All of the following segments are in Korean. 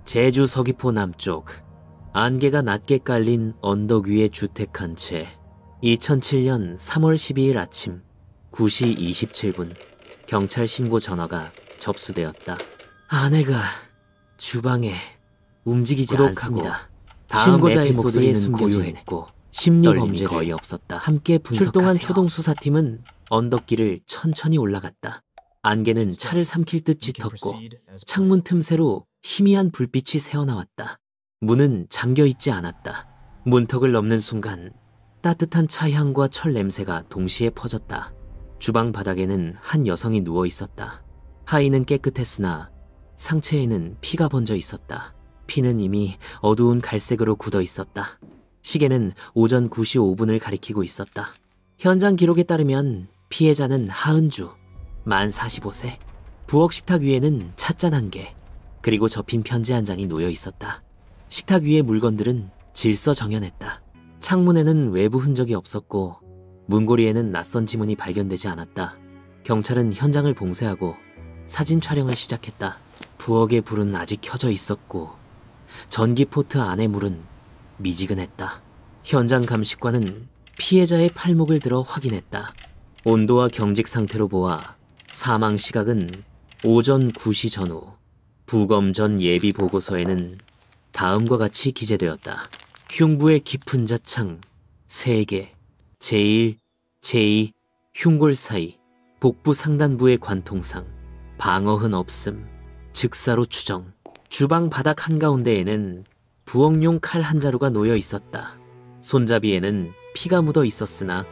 제주 서귀포 남쪽 안개가 낮게 깔린 언덕 위의 주택 한 채. 2007년 3월 12일 아침 9시 27분 경찰 신고 전화가 접수되었다. 아내가 주방에 움직이지 않습니다. 신고자의 목소리는 고요했고 심리 범죄를 거의 없었다. 함께 출동한 초동 수사팀은 언덕길을 천천히 올라갔다. 안개는 차를 삼킬 듯 짙었고 창문 틈새로 희미한 불빛이 새어나왔다. 문은 잠겨있지 않았다. 문턱을 넘는 순간 따뜻한 차 향과 철 냄새가 동시에 퍼졌다. 주방 바닥에는 한 여성이 누워 있었다. 하의는 깨끗했으나 상체에는 피가 번져 있었다. 피는 이미 어두운 갈색으로 굳어 있었다. 시계는 오전 9시 5분을 가리키고 있었다. 현장 기록에 따르면 피해자는 하은주, 만 45세. 부엌 식탁 위에는 찻잔 1개, 그리고 접힌 편지 한 장이 놓여 있었다. 식탁 위의 물건들은 질서정연했다. 창문에는 외부 흔적이 없었고 문고리에는 낯선 지문이 발견되지 않았다. 경찰은 현장을 봉쇄하고 사진 촬영을 시작했다. 부엌의 불은 아직 켜져 있었고 전기 포트 안의 물은 미지근했다. 현장 감식관은 피해자의 팔목을 들어 확인했다. 온도와 경직 상태로 보아 사망 시각은 오전 9시 전후. 부검 전 예비 보고서에는 다음과 같이 기재되었다. 흉부의 깊은 자창 3개, 제1, 제2, 흉골 사이, 복부 상단부의 관통상, 방어흔 없음, 즉사로 추정. 주방 바닥 한가운데에는 부엌용 칼 한 자루가 놓여 있었다. 손잡이에는 피가 묻어 있었으나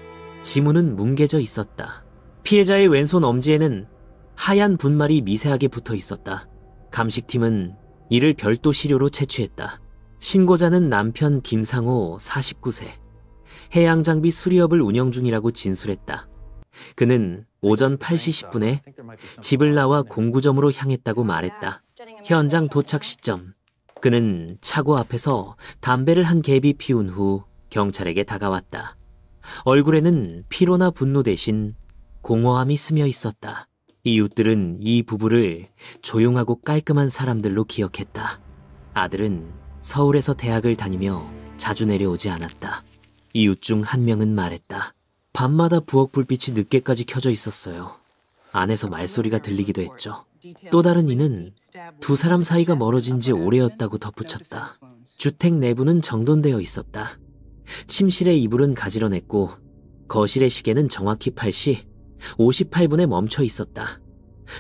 지문은 뭉개져 있었다. 피해자의 왼손 엄지에는 하얀 분말이 미세하게 붙어 있었다. 감식팀은 이를 별도 시료로 채취했다. 신고자는 남편 김상호 49세. 해양장비 수리업을 운영 중이라고 진술했다. 그는 오전 8시 10분에 집을 나와 공구점으로 향했다고 말했다. 현장 도착 시점, 그는 차고 앞에서 담배를 한 갭이 피운 후 경찰에게 다가왔다. 얼굴에는 피로나 분노 대신 공허함이 스며 있었다. 이웃들은 이 부부를 조용하고 깔끔한 사람들로 기억했다. 아들은 서울에서 대학을 다니며 자주 내려오지 않았다. 이웃 중 한 명은 말했다. 밤마다 부엌 불빛이 늦게까지 켜져 있었어요. 안에서 말소리가 들리기도 했죠. 또 다른 이는 두 사람 사이가 멀어진 지 오래였다고 덧붙였다. 주택 내부는 정돈되어 있었다. 침실의 이불은 가지런했고 거실의 시계는 정확히 8시 58분에 멈춰 있었다.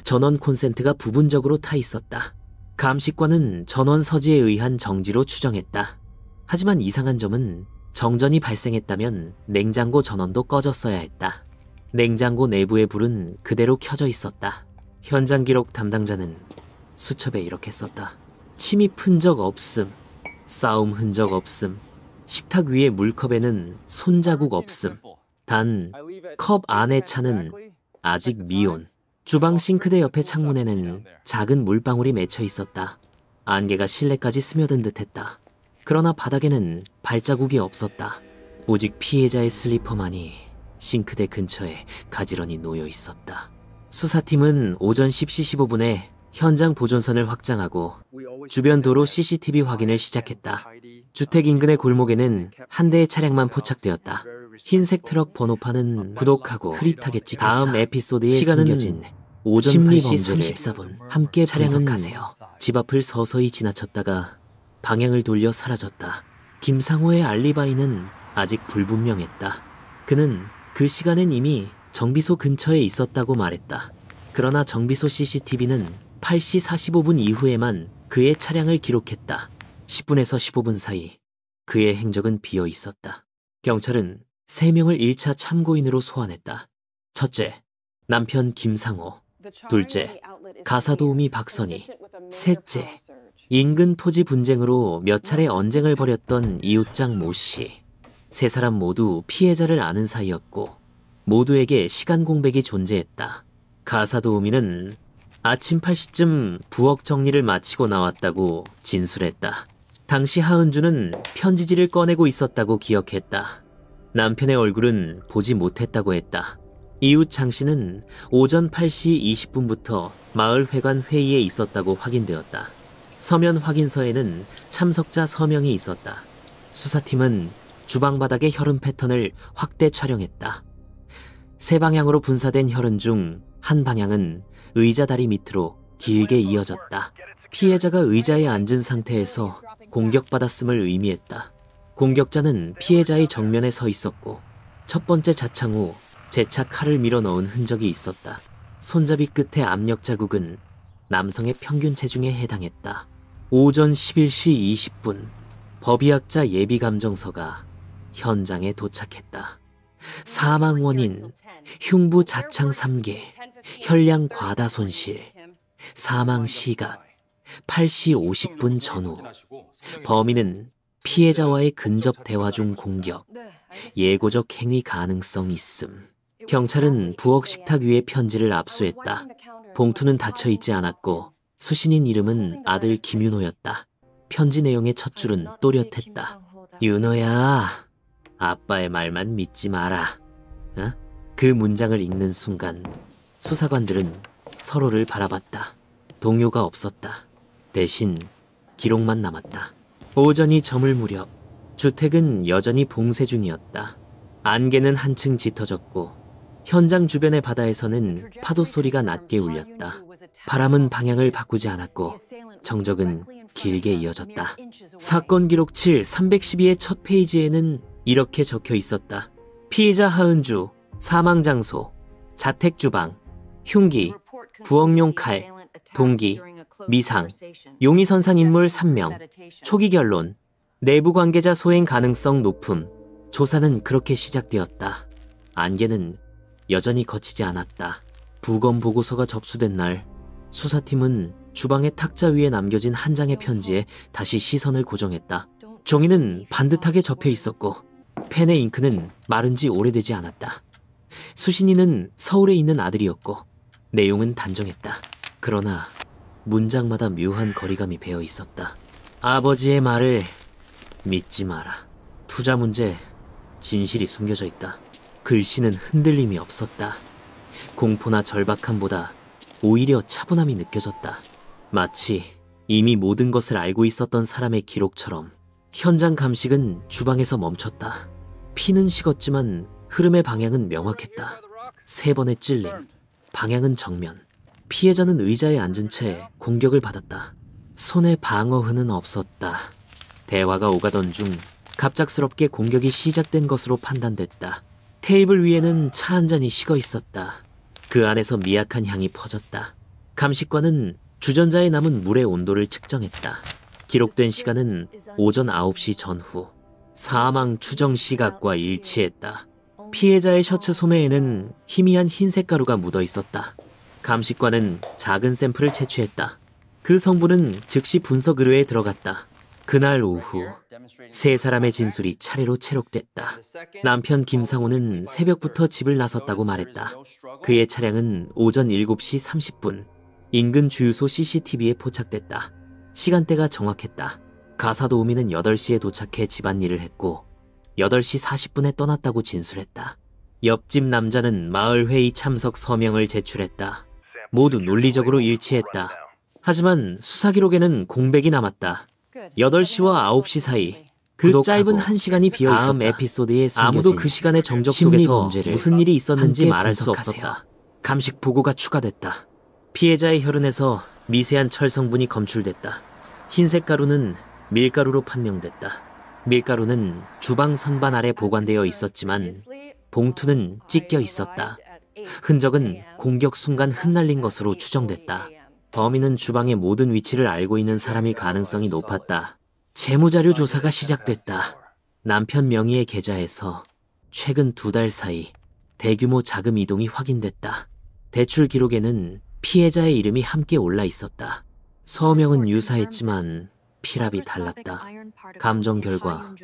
전원 콘센트가 부분적으로 타 있었다. 감식관은 전원 서지에 의한 정지로 추정했다. 하지만 이상한 점은 정전이 발생했다면 냉장고 전원도 꺼졌어야 했다. 냉장고 내부의 불은 그대로 켜져 있었다. 현장 기록 담당자는 수첩에 이렇게 썼다. 침입 흔적 없음, 싸움 흔적 없음, 식탁 위의 물컵에는 손자국 없음. 단 컵 안의 차는 아직 미온. 주방 싱크대 옆의 창문에는 작은 물방울이 맺혀 있었다. 안개가 실내까지 스며든 듯했다. 그러나 바닥에는 발자국이 없었다. 오직 피해자의 슬리퍼만이 싱크대 근처에 가지런히 놓여 있었다. 수사팀은 오전 10시 15분에 현장 보존선을 확장하고 주변 도로 CCTV 확인을 시작했다. 주택 인근의 골목에는 한 대의 차량만 포착되었다. 흰색 트럭 번호판은 구독하고 흐릿하게 찍혔다. 다음 에피소드의 시간은 숨겨진 오전 8시 34분. 함께 차량은 가세요. 집 앞을 서서히 지나쳤다가 방향을 돌려 사라졌다. 김상호의 알리바이는 아직 불분명했다. 그는 그 시간엔 이미 정비소 근처에 있었다고 말했다. 그러나 정비소 CCTV는 8시 45분 이후에만 그의 차량을 기록했다. 10분에서 15분 사이 그의 행적은 비어 있었다. 경찰은 3명을 1차 참고인으로 소환했다. 첫째, 남편 김상호. 둘째, 가사도우미 박선희. 셋째, 인근 토지 분쟁으로 몇 차례 언쟁을 벌였던 이웃장 모 씨. 세 사람 모두 피해자를 아는 사이였고 모두에게 시간 공백이 존재했다. 가사도우미는 아침 8시쯤 부엌 정리를 마치고 나왔다고 진술했다. 당시 하은주는 편지지를 꺼내고 있었다고 기억했다. 남편의 얼굴은 보지 못했다고 했다. 이웃 장 씨는 오전 8시 20분부터 마을 회관 회의에 있었다고 확인되었다. 서면 확인서에는 참석자 서명이 있었다. 수사팀은 주방 바닥의 혈흔 패턴을 확대 촬영했다. 세 방향으로 분사된 혈흔 중 한 방향은 의자 다리 밑으로 길게 이어졌다. 피해자가 의자에 앉은 상태에서 공격받았음을 의미했다. 공격자는 피해자의 정면에 서 있었고 첫 번째 자창 후 재차 칼을 밀어 넣은 흔적이 있었다. 손잡이 끝의 압력 자국은 남성의 평균 체중에 해당했다. 오전 11시 20분 법의학자 예비감정서가 현장에 도착했다. 사망 원인 흉부 자창 3개, 혈량 과다 손실, 사망 시각 8시 50분 전후, 범인은 피해자와의 근접 대화 중 공격, 예고적 행위 가능성 있음. 경찰은 부엌 식탁 위의 편지를 압수했다. 봉투는 닫혀있지 않았고 수신인 이름은 아들 김윤호였다. 편지 내용의 첫 줄은 또렷했다. 윤호야, 아빠의 말만 믿지 마라. 어? 그 문장을 읽는 순간 수사관들은 서로를 바라봤다. 동요가 없었다. 대신 기록만 남았다. 오전이 저물 무렵 주택은 여전히 봉쇄 중이었다. 안개는 한층 짙어졌고 현장 주변의 바다에서는 파도 소리가 낮게 울렸다. 바람은 방향을 바꾸지 않았고 정적은 길게 이어졌다. 사건 기록 7 312의 첫 페이지에는 이렇게 적혀 있었다. 피의자 하은주, 사망 장소, 자택 주방, 흉기, 부엌용 칼, 동기, 미상, 용의선상 인물 3명, 초기 결론, 내부 관계자 소행 가능성 높음. 조사는 그렇게 시작되었다. 안개는 여전히 거치지 않았다. 부검 보고서가 접수된 날, 수사팀은 주방의 탁자 위에 남겨진 한 장의 편지에 다시 시선을 고정했다. 종이는 반듯하게 접혀 있었고 펜의 잉크는 마른 지 오래되지 않았다. 수신인은 서울에 있는 아들이었고 내용은 단정했다. 그러나 문장마다 묘한 거리감이 배어 있었다. 아버지의 말을 믿지 마라. 투자 문제 진실이 숨겨져 있다. 글씨는 흔들림이 없었다. 공포나 절박함보다 오히려 차분함이 느껴졌다. 마치 이미 모든 것을 알고 있었던 사람의 기록처럼. 현장 감식은 주방에서 멈췄다. 피는 식었지만 흐름의 방향은 명확했다. 3번의 찔림, 방향은 정면. 피해자는 의자에 앉은 채 공격을 받았다. 손에 방어흔은 없었다. 대화가 오가던 중 갑작스럽게 공격이 시작된 것으로 판단됐다. 테이블 위에는 차 한 잔이 식어 있었다. 그 안에서 미약한 향이 퍼졌다. 감식관은 주전자에 남은 물의 온도를 측정했다. 기록된 시간은 오전 9시 전후. 사망 추정 시각과 일치했다. 피해자의 셔츠 소매에는 희미한 흰색 가루가 묻어 있었다. 감식관은 작은 샘플을 채취했다. 그 성분은 즉시 분석 의뢰에 들어갔다. 그날 오후 3사람의 진술이 차례로 채록됐다. 남편 김상호는 새벽부터 집을 나섰다고 말했다. 그의 차량은 오전 7시 30분 인근 주유소 CCTV에 포착됐다. 시간대가 정확했다. 가사도우미는 8시에 도착해 집안일을 했고 8시 40분에 떠났다고 진술했다. 옆집 남자는 마을회의 참석 서명을 제출했다. 모두 논리적으로 일치했다. 하지만 수사기록에는 공백이 남았다. 8시와 9시 사이 그 짧은 1시간이 비어있었다. 다음 에피소드에 아무도 그 시간의 정적 속에서 무슨 일이 있었는지 말할 수 없었다. 감식 보고가 추가됐다. 피해자의 혈흔에서 미세한 철 성분이 검출됐다. 흰색 가루는 밀가루로 판명됐다. 밀가루는 주방 선반 아래 보관되어 있었지만 봉투는 찢겨 있었다. 흔적은 공격 순간 흩날린 것으로 추정됐다. 범인은 주방의 모든 위치를 알고 있는 사람일 가능성이 높았다. 재무자료 조사가 시작됐다. 남편 명의의 계좌에서 최근 2달 사이 대규모 자금 이동이 확인됐다. 대출 기록에는 피해자의 이름이 함께 올라 있었다. 서명은 유사했지만 피랍이 달랐다. 감정 결과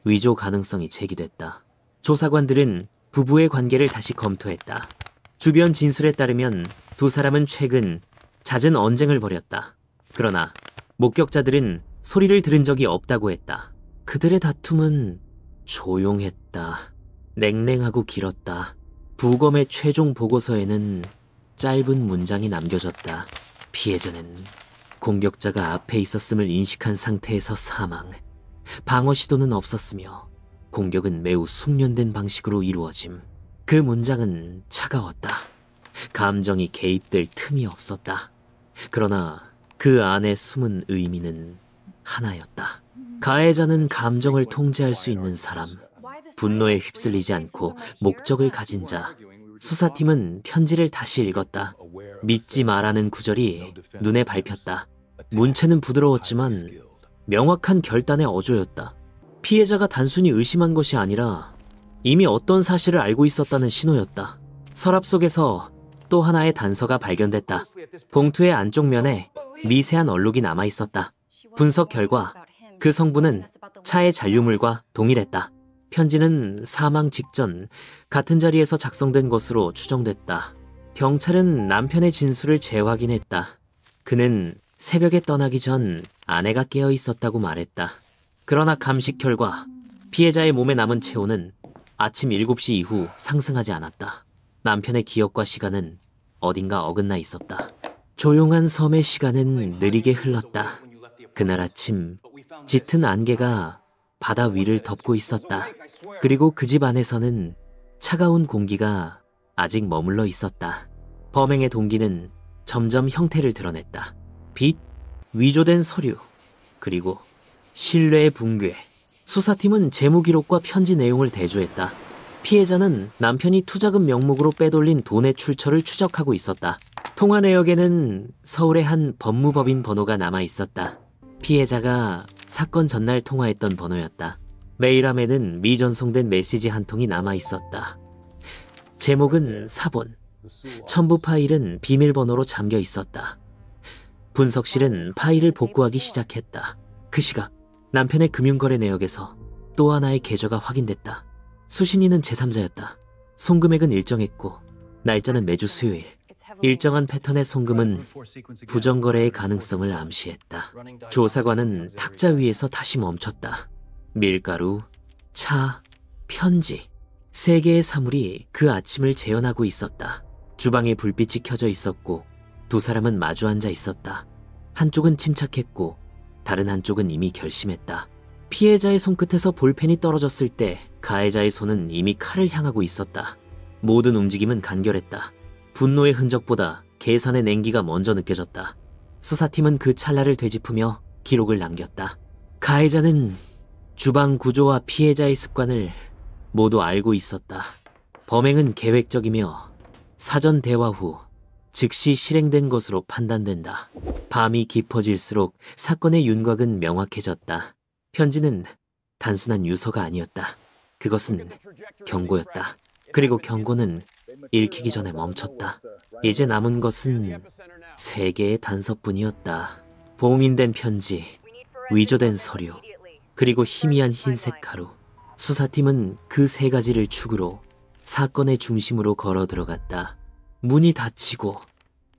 위조 가능성이 제기됐다. 조사관들은 부부의 관계를 다시 검토했다. 주변 진술에 따르면 2사람은 최근 잦은 언쟁을 벌였다. 그러나 목격자들은 소리를 들은 적이 없다고 했다. 그들의 다툼은 조용했다. 냉랭하고 길었다. 부검의 최종 보고서에는 짧은 문장이 남겨졌다. 피해자는 공격자가 앞에 있었음을 인식한 상태에서 사망. 방어 시도는 없었으며 공격은 매우 숙련된 방식으로 이루어짐. 그 문장은 차가웠다. 감정이 개입될 틈이 없었다. 그러나 그 안에 숨은 의미는 하나였다. 가해자는 감정을 통제할 수 있는 사람, 분노에 휩쓸리지 않고 목적을 가진 자. 수사팀은 편지를 다시 읽었다. 믿지 마라는 구절이 눈에 밟혔다. 문체는 부드러웠지만 명확한 결단의 어조였다. 피해자가 단순히 의심한 것이 아니라 이미 어떤 사실을 알고 있었다는 신호였다. 서랍 속에서 또 하나의 단서가 발견됐다. 봉투의 안쪽 면에 미세한 얼룩이 남아있었다. 분석 결과 그 성분은 차의 잔류물과 동일했다. 편지는 사망 직전 같은 자리에서 작성된 것으로 추정됐다. 경찰은 남편의 진술을 재확인했다. 그는 새벽에 떠나기 전 아내가 깨어 있었다고 말했다. 그러나 감식 결과 피해자의 몸에 남은 체온은 아침 7시 이후 상승하지 않았다. 남편의 기억과 시간은 어딘가 어긋나 있었다. 조용한 섬의 시간은 느리게 흘렀다. 그날 아침 짙은 안개가 바다 위를 덮고 있었다. 그리고 그 집 안에서는 차가운 공기가 아직 머물러 있었다. 범행의 동기는 점점 형태를 드러냈다. 빛, 위조된 서류, 그리고 신뢰의 붕괴. 수사팀은 재무 기록과 편지 내용을 대조했다. 피해자는 남편이 투자금 명목으로 빼돌린 돈의 출처를 추적하고 있었다. 통화 내역에는 서울의 한 법무법인 번호가 남아 있었다. 피해자가 사건 전날 통화했던 번호였다. 메일함에는 미전송된 메시지 한 통이 남아 있었다. 제목은 사본, 첨부 파일은 비밀번호로 잠겨 있었다. 분석실은 파일을 복구하기 시작했다. 그 시각 남편의 금융거래 내역에서 또 하나의 계좌가 확인됐다. 수신인은 제3자였다. 송금액은 일정했고 날짜는 매주 수요일. 일정한 패턴의 송금은 부정거래의 가능성을 암시했다. 조사관은 탁자 위에서 다시 멈췄다. 밀가루, 차, 편지. 3개의 사물이 그 아침을 재현하고 있었다. 주방에 불빛이 켜져 있었고 두 사람은 마주 앉아 있었다. 한쪽은 침착했고 다른 한쪽은 이미 결심했다. 피해자의 손끝에서 볼펜이 떨어졌을 때 가해자의 손은 이미 칼을 향하고 있었다. 모든 움직임은 간결했다. 분노의 흔적보다 계산의 냉기가 먼저 느껴졌다. 수사팀은 그 찰나를 되짚으며 기록을 남겼다. 가해자는 주방 구조와 피해자의 습관을 모두 알고 있었다. 범행은 계획적이며 사전 대화 후 즉시 실행된 것으로 판단된다. 밤이 깊어질수록 사건의 윤곽은 명확해졌다. 편지는 단순한 유서가 아니었다. 그것은 경고였다. 그리고 경고는 읽히기 전에 멈췄다. 이제 남은 것은 3개의 단서뿐이었다. 봉인된 편지, 위조된 서류, 그리고 희미한 흰색 가루. 수사팀은 그 3가지를 축으로 사건의 중심으로 걸어 들어갔다. 문이 닫히고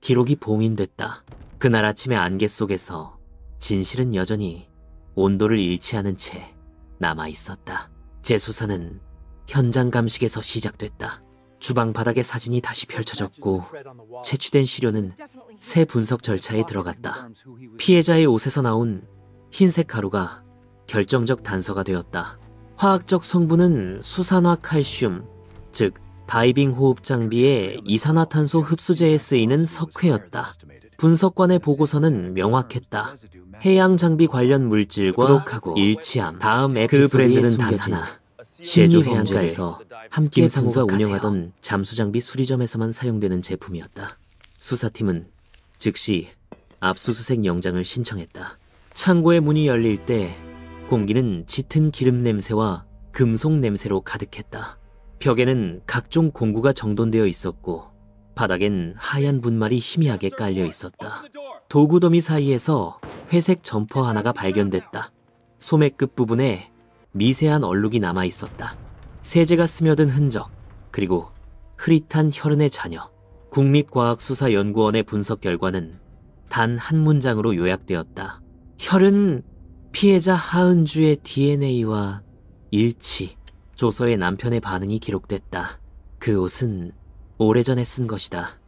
기록이 봉인됐다. 그날 아침의 안개 속에서 진실은 여전히 온도를 잃지 않은 채 남아있었다. 재수사는 현장 감식에서 시작됐다. 주방 바닥에 사진이 다시 펼쳐졌고 채취된 시료는 새 분석 절차에 들어갔다. 피해자의 옷에서 나온 흰색 가루가 결정적 단서가 되었다. 화학적 성분은 수산화 칼슘, 즉 다이빙 호흡 장비의 이산화탄소 흡수제에 쓰이는 석회였다. 분석관의 보고서는 명확했다. 해양 장비 관련 물질과 구독하고 일치함. 다음 그 브랜드는 단 하나. 제주 해안가에서 함께 상호가 운영하던 잠수장비 수리점에서만 사용되는 제품이었다. 수사팀은 즉시 압수수색 영장을 신청했다. 창고의 문이 열릴 때 공기는 짙은 기름 냄새와 금속 냄새로 가득했다. 벽에는 각종 공구가 정돈되어 있었고 바닥엔 하얀 분말이 희미하게 깔려 있었다. 도구 더미 사이에서 회색 점퍼 하나가 발견됐다. 소매 끝 부분에 미세한 얼룩이 남아 있었다. 세제가 스며든 흔적, 그리고 흐릿한 혈흔의 잔여. 국립과학수사연구원의 분석 결과는 단 한 문장으로 요약되었다. 혈흔 피해자 하은주의 DNA와 일치. 조서에 남편의 반응이 기록됐다. 그 옷은 오래전에 쓴 것이다.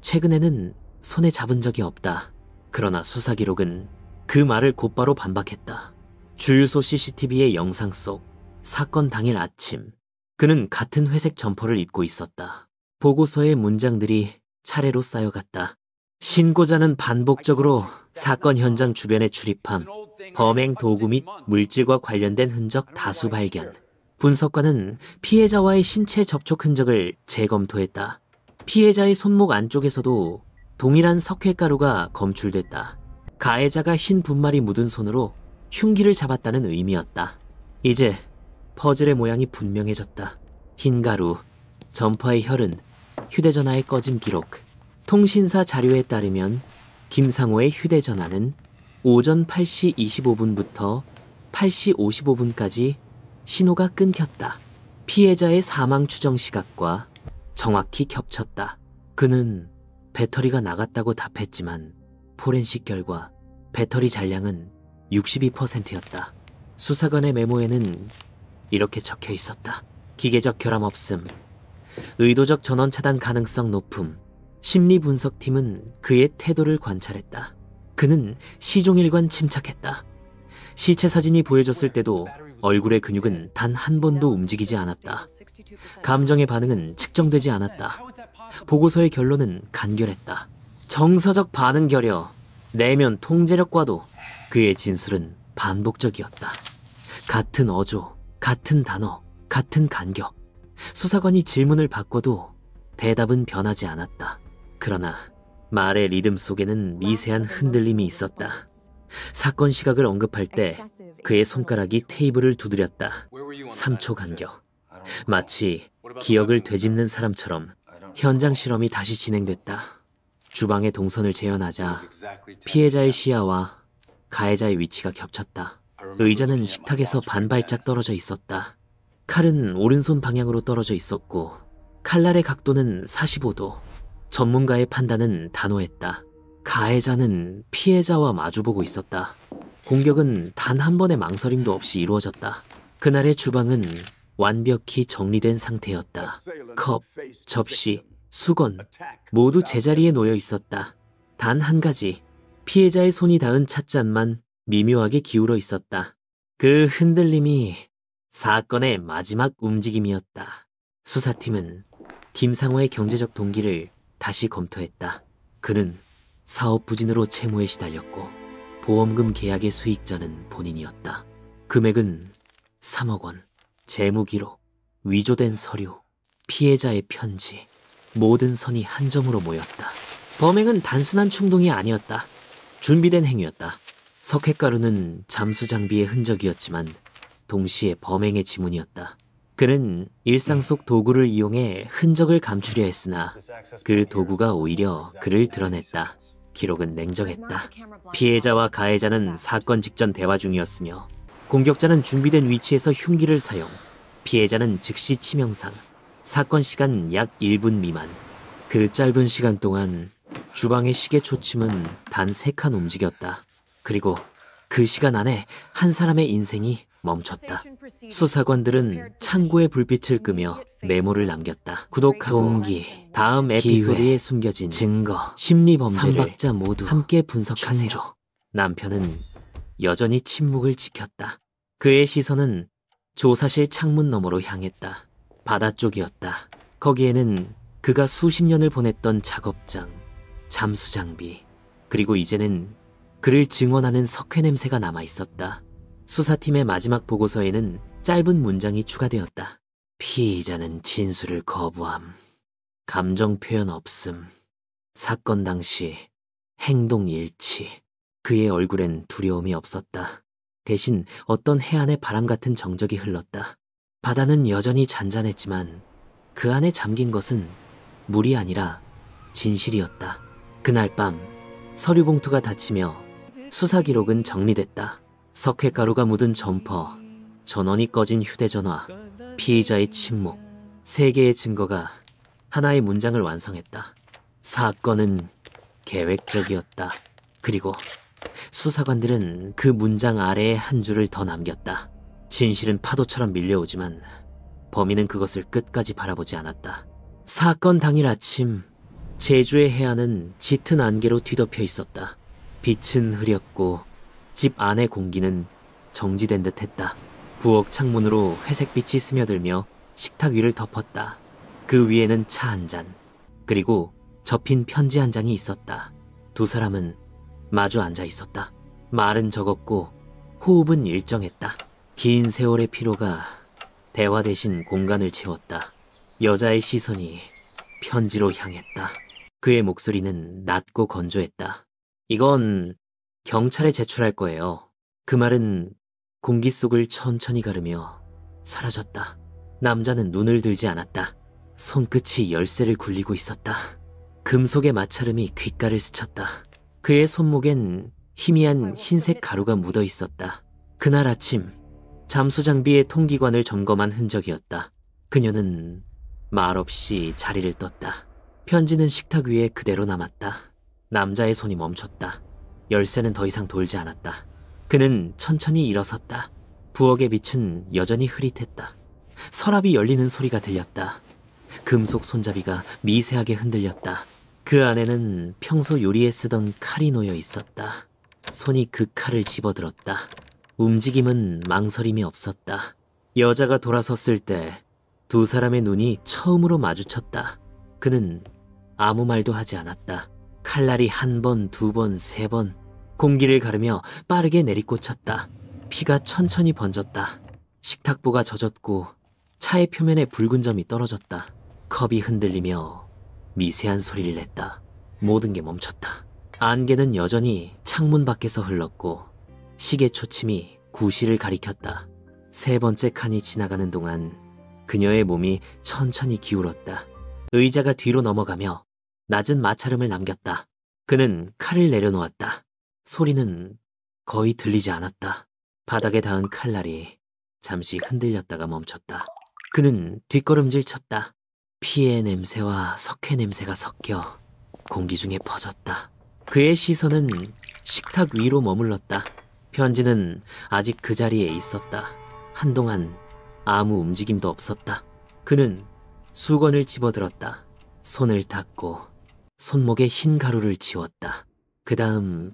최근에는 손에 잡은 적이 없다. 그러나 수사 기록은 그 말을 곧바로 반박했다. 주유소 CCTV의 영상 속 사건 당일 아침, 그는 같은 회색 점퍼를 입고 있었다. 보고서의 문장들이 차례로 쌓여갔다. 신고자는 반복적으로 사건 현장 주변에 출입함, 범행 도구 및 물질과 관련된 흔적 다수 발견. 분석관은 피해자와의 신체 접촉 흔적을 재검토했다. 피해자의 손목 안쪽에서도 동일한 석회가루가 검출됐다. 가해자가 흰 분말이 묻은 손으로 흉기를 잡았다는 의미였다. 이제 퍼즐의 모양이 분명해졌다. 흰 가루, 점퍼의 혈흔, 휴대전화의 꺼짐 기록. 통신사 자료에 따르면 김상호의 휴대전화는 오전 8시 25분부터 8시 55분까지 신호가 끊겼다. 피해자의 사망 추정 시각과 정확히 겹쳤다. 그는 배터리가 나갔다고 답했지만 포렌식 결과 배터리 잔량은 62%였다. 수사관의 메모에는 이렇게 적혀 있었다. 기계적 결함 없음, 의도적 전원 차단 가능성 높음. 심리분석팀은 그의 태도를 관찰했다. 그는 시종일관 침착했다. 시체 사진이 보여졌을 때도 얼굴의 근육은 단 한 번도 움직이지 않았다. 감정의 반응은 측정되지 않았다. 보고서의 결론은 간결했다. 정서적 반응 결여, 내면 통제력과도. 그의 진술은 반복적이었다. 같은 어조, 같은 단어, 같은 간격. 수사관이 질문을 바꿔도 대답은 변하지 않았다. 그러나 말의 리듬 속에는 미세한 흔들림이 있었다. 사건 시각을 언급할 때 그의 손가락이 테이블을 두드렸다. 3초 간격. 마치 기억을 되짚는 사람처럼 현장 실험이 다시 진행됐다. 주방의 동선을 재현하자 피해자의 시야와 가해자의 위치가 겹쳤다. 의자는 식탁에서 반발짝 떨어져 있었다. 칼은 오른손 방향으로 떨어져 있었고 칼날의 각도는 45도. 전문가의 판단은 단호했다. 가해자는 피해자와 마주보고 있었다. 공격은 단 한 번의 망설임도 없이 이루어졌다. 그날의 주방은 완벽히 정리된 상태였다. 컵, 접시, 수건 모두 제자리에 놓여 있었다. 단 한 가지, 피해자의 손이 닿은 찻잔만 미묘하게 기울어 있었다. 그 흔들림이 사건의 마지막 움직임이었다. 수사팀은 김상호의 경제적 동기를 다시 검토했다. 그는 사업 부진으로 채무에 시달렸고 보험금 계약의 수익자는 본인이었다. 금액은 3억 원, 재무 기록, 위조된 서류, 피해자의 편지, 모든 선이 한 점으로 모였다. 범행은 단순한 충동이 아니었다. 준비된 행위였다. 석회가루는 잠수 장비의 흔적이었지만 동시에 범행의 지문이었다. 그는 일상 속 도구를 이용해 흔적을 감추려 했으나 그 도구가 오히려 그를 드러냈다. 기록은 냉정했다. 피해자와 가해자는 사건 직전 대화 중이었으며 공격자는 준비된 위치에서 흉기를 사용, 피해자는 즉시 치명상, 사건 시간 약 1분 미만. 그 짧은 시간 동안 주방의 시계 초침은 단 3칸 움직였다. 그리고 그 시간 안에 한 사람의 인생이 멈췄다. 수사관들은 창고에 불빛을 끄며 메모를 남겼다. 구독하고 동기, 다음 에피소드에 숨겨진 증거, 심리 범죄를 3박자 모두 함께 분석하세요. 남편은 여전히 침묵을 지켰다. 그의 시선은 조사실 창문 너머로 향했다. 바다 쪽이었다. 거기에는 그가 수십 년을 보냈던 작업장, 잠수 장비, 그리고 이제는 그를 증언하는 석회 냄새가 남아 있었다. 수사팀의 마지막 보고서에는 짧은 문장이 추가되었다. 피의자는 진술을 거부함. 감정 표현 없음. 사건 당시 행동 일치. 그의 얼굴엔 두려움이 없었다. 대신 어떤 해안의 바람 같은 정적이 흘렀다. 바다는 여전히 잔잔했지만 그 안에 잠긴 것은 물이 아니라 진실이었다. 그날 밤 서류 봉투가 닫히며 수사 기록은 정리됐다. 석회가루가 묻은 점퍼, 전원이 꺼진 휴대전화, 피의자의 침묵, 3개의 증거가 하나의 문장을 완성했다. 사건은 계획적이었다. 그리고 수사관들은 그 문장 아래에 한 줄을 더 남겼다. 진실은 파도처럼 밀려오지만 범인은 그것을 끝까지 바라보지 않았다. 사건 당일 아침, 제주의 해안은 짙은 안개로 뒤덮여 있었다. 빛은 흐렸고 집 안의 공기는 정지된 듯했다. 부엌 창문으로 회색빛이 스며들며 식탁 위를 덮었다. 그 위에는 차 한 잔, 그리고 접힌 편지 한 장이 있었다. 두 사람은 마주 앉아 있었다. 말은 적었고 호흡은 일정했다. 긴 세월의 피로가 대화 대신 공간을 채웠다. 여자의 시선이 편지로 향했다. 그의 목소리는 낮고 건조했다. 이건 경찰에 제출할 거예요. 그 말은 공기 속을 천천히 가르며 사라졌다. 남자는 눈을 들지 않았다. 손끝이 열쇠를 굴리고 있었다. 금속의 마찰음이 귓가를 스쳤다. 그의 손목엔 희미한 흰색 가루가 묻어 있었다. 그날 아침 잠수 장비의 통기관을 점검한 흔적이었다. 그녀는 말없이 자리를 떴다. 편지는 식탁 위에 그대로 남았다. 남자의 손이 멈췄다. 열쇠는 더 이상 돌지 않았다. 그는 천천히 일어섰다. 부엌의 빛은 여전히 흐릿했다. 서랍이 열리는 소리가 들렸다. 금속 손잡이가 미세하게 흔들렸다. 그 안에는 평소 요리에 쓰던 칼이 놓여 있었다. 손이 그 칼을 집어들었다. 움직임은 망설임이 없었다. 여자가 돌아섰을 때 두 사람의 눈이 처음으로 마주쳤다. 그는 아무 말도 하지 않았다. 칼날이 한 번, 두 번, 세 번 공기를 가르며 빠르게 내리꽂혔다. 피가 천천히 번졌다. 식탁보가 젖었고 차의 표면에 붉은 점이 떨어졌다. 컵이 흔들리며 미세한 소리를 냈다. 모든 게 멈췄다. 안개는 여전히 창문 밖에서 흘렀고 시계 초침이 구시를 가리켰다. 세 번째 칸이 지나가는 동안 그녀의 몸이 천천히 기울었다. 의자가 뒤로 넘어가며 낮은 마찰음을 남겼다. 그는 칼을 내려놓았다. 소리는 거의 들리지 않았다. 바닥에 닿은 칼날이 잠시 흔들렸다가 멈췄다. 그는 뒷걸음질 쳤다. 피의 냄새와 석회 냄새가 섞여 공기 중에 퍼졌다. 그의 시선은 식탁 위로 머물렀다. 편지는 아직 그 자리에 있었다. 한동안 아무 움직임도 없었다. 그는 수건을 집어들었다. 손을 닦고 손목에 흰 가루를 지웠다. 그 다음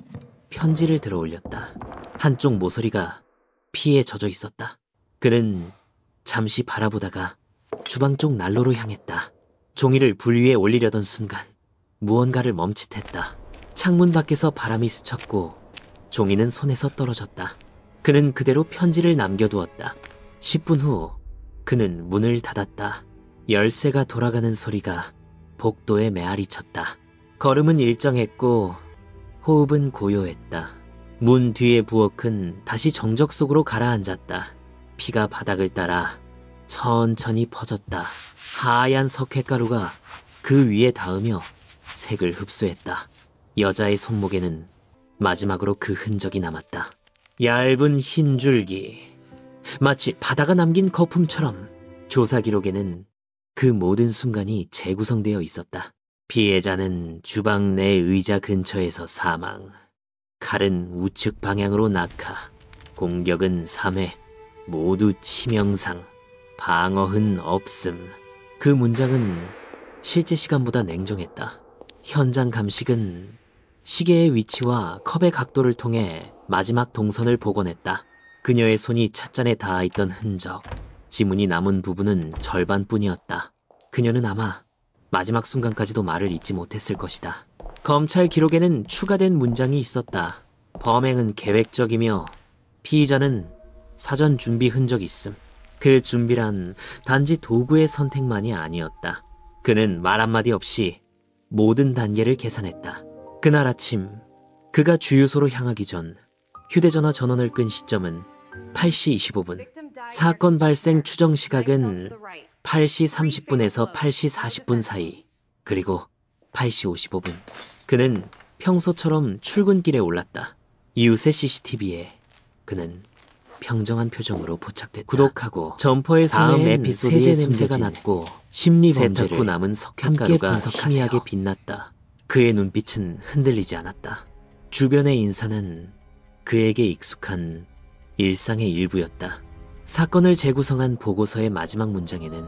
편지를 들어 올렸다. 한쪽 모서리가 피에 젖어 있었다. 그는 잠시 바라보다가 주방 쪽 난로로 향했다. 종이를 불 위에 올리려던 순간 무언가를 멈칫했다. 창문 밖에서 바람이 스쳤고 종이는 손에서 떨어졌다. 그는 그대로 편지를 남겨두었다. 10분 후 그는 문을 닫았다. 열쇠가 돌아가는 소리가 복도에 메아리 쳤다. 걸음은 일정했고 호흡은 고요했다. 문 뒤의 부엌은 다시 정적 속으로 가라앉았다. 피가 바닥을 따라 천천히 퍼졌다. 하얀 석회가루가 그 위에 닿으며 색을 흡수했다. 여자의 손목에는 마지막으로 그 흔적이 남았다. 얇은 흰 줄기, 마치 바다가 남긴 거품처럼. 조사 기록에는 그 모든 순간이 재구성되어 있었다. 피해자는 주방 내 의자 근처에서 사망, 칼은 우측 방향으로 낙하, 공격은 3회, 모두 치명상, 방어흔 없음. 그 문장은 실제 시간보다 냉정했다. 현장 감식은 시계의 위치와 컵의 각도를 통해 마지막 동선을 복원했다. 그녀의 손이 찻잔에 닿아있던 흔적, 지문이 남은 부분은 절반뿐이었다. 그녀는 아마 마지막 순간까지도 말을 잊지 못했을 것이다. 검찰 기록에는 추가된 문장이 있었다. 범행은 계획적이며 피의자는 사전 준비 흔적이 있음. 그 준비란 단지 도구의 선택만이 아니었다. 그는 말 한마디 없이 모든 단계를 계산했다. 그날 아침 그가 주유소로 향하기 전 휴대전화 전원을 끈 시점은 8시 25분. 사건 발생 추정 시각은 8시 30분에서 8시 40분 사이, 그리고 8시 55분. 그는 평소처럼 출근길에 올랐다. 이웃의 CCTV에 그는 평정한 표정으로 포착됐다. 구독하고 점퍼의 다음 에피소드의 세제 냄새가 났고 심리 범죄를 세탁 후 남은 석회가루가 희미하게 빛났다. 그의 눈빛은 흔들리지 않았다. 주변의 인사는 그에게 익숙한 일상의 일부였다. 사건을 재구성한 보고서의 마지막 문장에는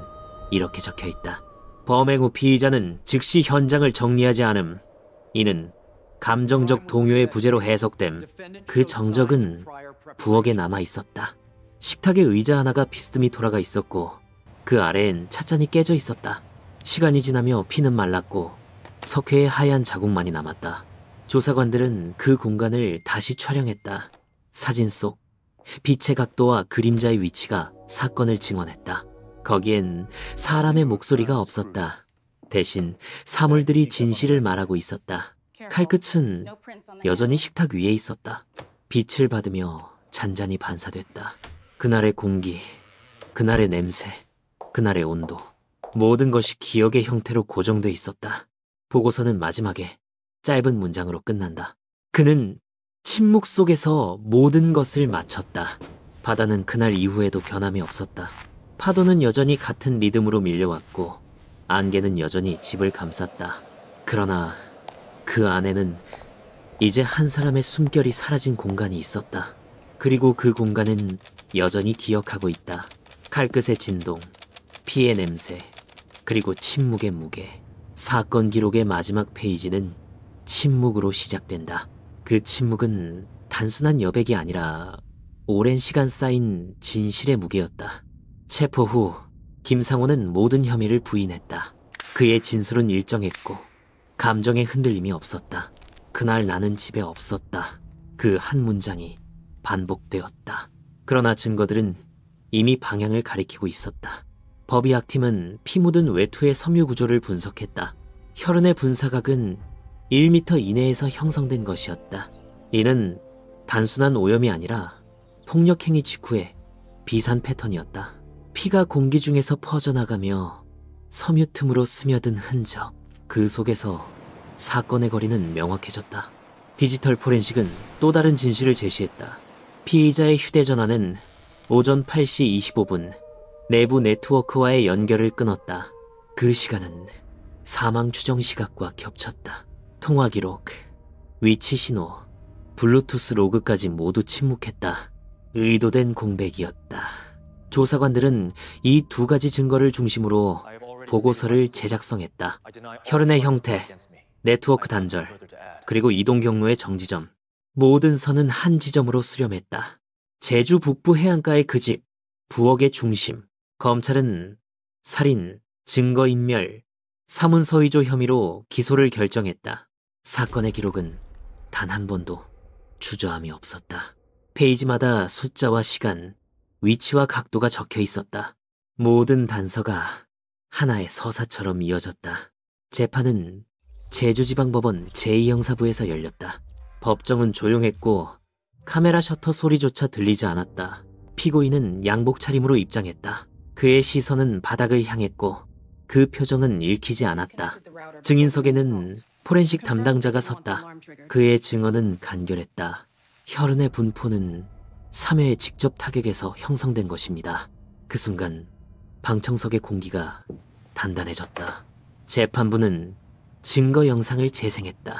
이렇게 적혀있다. 범행 후 피의자는 즉시 현장을 정리하지 않음. 이는 감정적 동요의 부재로 해석됨. 그 정적은 부엌에 남아 있었다. 식탁에 의자 하나가 비스듬히 돌아가 있었고 그 아래엔 찻잔이 깨져 있었다. 시간이 지나며 피는 말랐고 석회에 하얀 자국만이 남았다. 조사관들은 그 공간을 다시 촬영했다. 사진 속 빛의 각도와 그림자의 위치가 사건을 증언했다. 거기엔 사람의 목소리가 없었다. 대신 사물들이 진실을 말하고 있었다. 칼끝은 여전히 식탁 위에 있었다. 빛을 받으며 잔잔히 반사됐다. 그날의 공기, 그날의 냄새, 그날의 온도, 모든 것이 기억의 형태로 고정돼 있었다. 보고서는 마지막에 짧은 문장으로 끝난다. 그는 침묵 속에서 모든 것을 마쳤다. 바다는 그날 이후에도 변함이 없었다. 파도는 여전히 같은 리듬으로 밀려왔고 안개는 여전히 집을 감쌌다. 그러나 그 안에는 이제 한 사람의 숨결이 사라진 공간이 있었다. 그리고 그 공간은 여전히 기억하고 있다. 칼끝의 진동, 피의 냄새, 그리고 침묵의 무게. 사건 기록의 마지막 페이지는 침묵으로 시작된다. 그 침묵은 단순한 여백이 아니라 오랜 시간 쌓인 진실의 무게였다. 체포 후 김상호는 모든 혐의를 부인했다. 그의 진술은 일정했고 감정의 흔들림이 없었다. 그날 나는 집에 없었다. 그 한 문장이 반복되었다. 그러나 증거들은 이미 방향을 가리키고 있었다. 법의학팀은 피 묻은 외투의 섬유 구조를 분석했다. 혈흔의 분사각은 1m 이내에서 형성된 것이었다. 이는 단순한 오염이 아니라 폭력행위 직후의 비산 패턴이었다. 피가 공기 중에서 퍼져나가며 섬유 틈으로 스며든 흔적. 그 속에서 사건의 거리는 명확해졌다. 디지털 포렌식은 또 다른 진실을 제시했다. 피의자의 휴대전화는 오전 8시 25분 내부 네트워크와의 연결을 끊었다. 그 시간은 사망 추정 시각과 겹쳤다. 통화 기록, 위치 신호, 블루투스 로그까지 모두 침묵했다. 의도된 공백이었다. 조사관들은 이 두 가지 증거를 중심으로 보고서를 제작성했다. 혈흔의 형태, 네트워크 단절, 그리고 이동 경로의 정지점. 모든 선은 한 지점으로 수렴했다. 제주 북부 해안가의 그 집, 부엌의 중심. 검찰은 살인, 증거인멸, 사문서위조 혐의로 기소를 결정했다. 사건의 기록은 단 한 번도 주저함이 없었다. 페이지마다 숫자와 시간, 위치와 각도가 적혀 있었다. 모든 단서가 하나의 서사처럼 이어졌다. 재판은 제주지방법원 제2형사부에서 열렸다. 법정은 조용했고 카메라 셔터 소리조차 들리지 않았다. 피고인은 양복 차림으로 입장했다. 그의 시선은 바닥을 향했고 그 표정은 읽히지 않았다. 증인석에는 포렌식 담당자가 섰다. 그의 증언은 간결했다. 혈흔의 분포는 3회의 직접 타격에서 형성된 것입니다. 그 순간 방청석의 공기가 단단해졌다. 재판부는 증거 영상을 재생했다.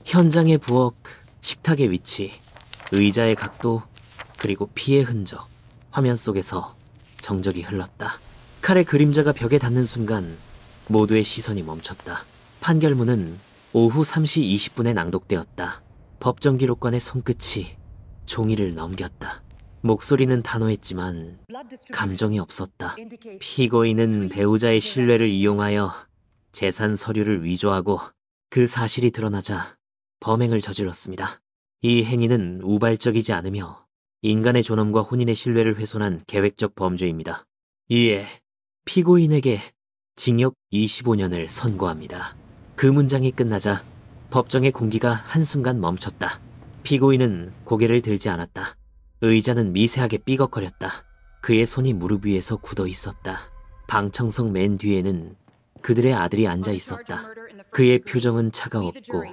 현장의 부엌, 식탁의 위치, 의자의 각도, 그리고 피의 흔적. 화면 속에서 정적이 흘렀다. 칼의 그림자가 벽에 닿는 순간 모두의 시선이 멈췄다. 판결문은 오후 3시 20분에 낭독되었다. 법정 기록관의 손끝이 종이를 넘겼다. 목소리는 단호했지만 감정이 없었다. 피고인은 배우자의 신뢰를 이용하여 재산 서류를 위조하고 그 사실이 드러나자 범행을 저질렀습니다. 이 행위는 우발적이지 않으며 인간의 존엄과 혼인의 신뢰를 훼손한 계획적 범죄입니다. 이에 피고인에게 징역 25년을 선고합니다. 그 문장이 끝나자 법정의 공기가 한순간 멈췄다. 피고인은 고개를 들지 않았다. 의자는 미세하게 삐걱거렸다. 그의 손이 무릎 위에서 굳어 있었다. 방청석 맨 뒤에는 그들의 아들이 앉아 있었다. 그의 표정은 차가웠고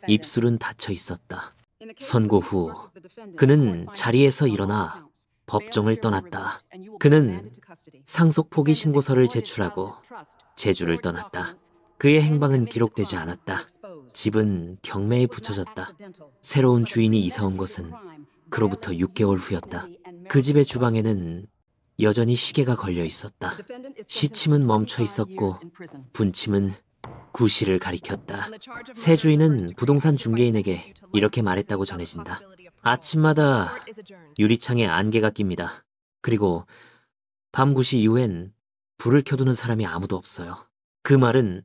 입술은 닫혀 있었다. 선고 후 그는 자리에서 일어나 법정을 떠났다. 그는 상속 포기 신고서를 제출하고 제주를 떠났다. 그의 행방은 기록되지 않았다. 집은 경매에 붙여졌다. 새로운 주인이 이사 온 것은 그로부터 6개월 후였다. 그 집의 주방에는 여전히 시계가 걸려 있었다. 시침은 멈춰 있었고 분침은 구실을 가리켰다. 새 주인은 부동산 중개인에게 이렇게 말했다고 전해진다. 아침마다 유리창에 안개가 낍니다. 그리고 밤 9시 이후엔 불을 켜두는 사람이 아무도 없어요. 그 말은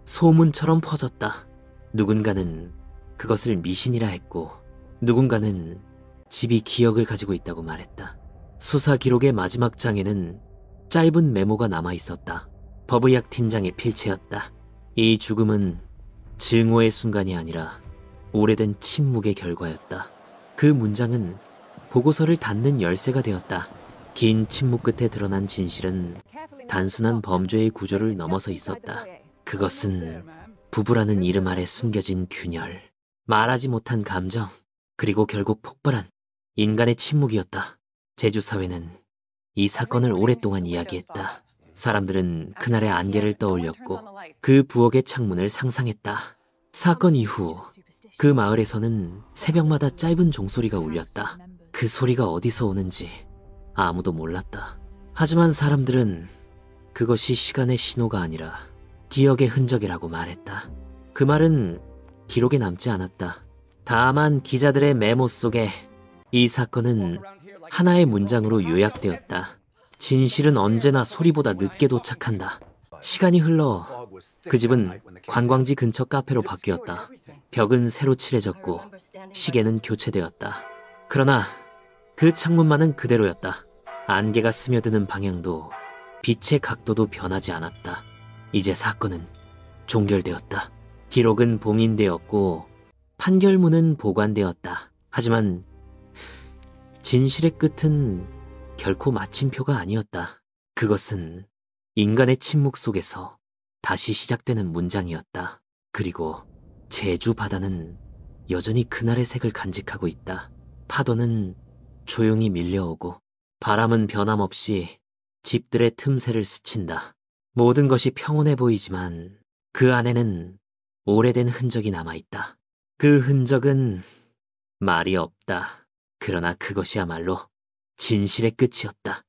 소문처럼 퍼졌다. 누군가는 그것을 미신이라 했고 누군가는 집이 기억을 가지고 있다고 말했다. 수사 기록의 마지막 장에는 짧은 메모가 남아 있었다. 법의학 팀장의 필체였다. 이 죽음은 증오의 순간이 아니라 오래된 침묵의 결과였다. 그 문장은 보고서를 닫는 열쇠가 되었다. 긴 침묵 끝에 드러난 진실은 단순한 범죄의 구조를 넘어서 있었다. 그것은 부부라는 이름 아래 숨겨진 균열, 말하지 못한 감정, 그리고 결국 폭발한 인간의 침묵이었다. 제주 사회는 이 사건을 오랫동안 이야기했다. 사람들은 그날의 안개를 떠올렸고 그 부엌의 창문을 상상했다. 사건 이후 그 마을에서는 새벽마다 짧은 종소리가 울렸다. 그 소리가 어디서 오는지 아무도 몰랐다. 하지만 사람들은 그것이 시간의 신호가 아니라 기억의 흔적이라고 말했다. 그 말은 기록에 남지 않았다. 다만 기자들의 메모 속에 이 사건은 하나의 문장으로 요약되었다. 진실은 언제나 소리보다 늦게 도착한다. 시간이 흘러 그 집은 관광지 근처 카페로 바뀌었다. 벽은 새로 칠해졌고 시계는 교체되었다. 그러나 그 창문만은 그대로였다. 안개가 스며드는 방향도 빛의 각도도 변하지 않았다. 이제 사건은 종결되었다. 기록은 봉인되었고 판결문은 보관되었다. 하지만 진실의 끝은 결코 마침표가 아니었다. 그것은 인간의 침묵 속에서 다시 시작되는 문장이었다. 그리고 제주 바다는 여전히 그날의 색을 간직하고 있다. 파도는 조용히 밀려오고 바람은 변함없이 집들의 틈새를 스친다. 모든 것이 평온해 보이지만 그 안에는 오래된 흔적이 남아있다. 그 흔적은 말이 없다. 그러나 그것이야말로 진실의 끝이었다.